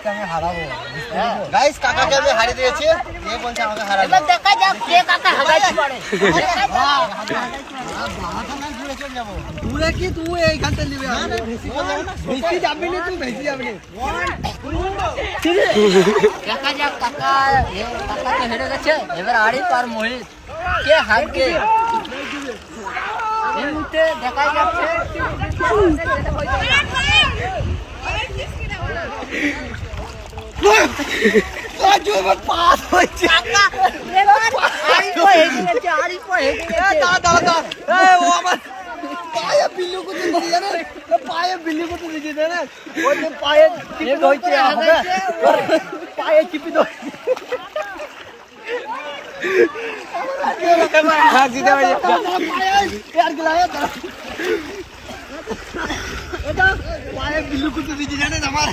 আজকে আমি হারাবো গাইস কাকাকে আমি হারিয়ে দিয়েছি কে বলছে আমাকে হারাবে এবার দেখা যাক কে কাকা হাগাইতে পারে দূরে কি তুই এইখান থেকে নিবি বেশি যাবি না তুই বেশি যাবি না দেখা যাক কাকা কাকা তো হেরে গেছে এবার আরিফ আর মোহিত কে হারবে এই মুহূর্তে দেখা যাচ্ছে পাস হচ্ছে ও আমার পায়ে বিল্লু করতে দিয়েছে না পায়ে বিল্লু করতে দিয়েছে না ওই যে পায়ে চিপি ধরছে হবে পায়ে চিপি ধরছে জিতে ভাই यार गिलाया था এটা পায়ে বিল্লু করতে দিয়েছে জানেন আমার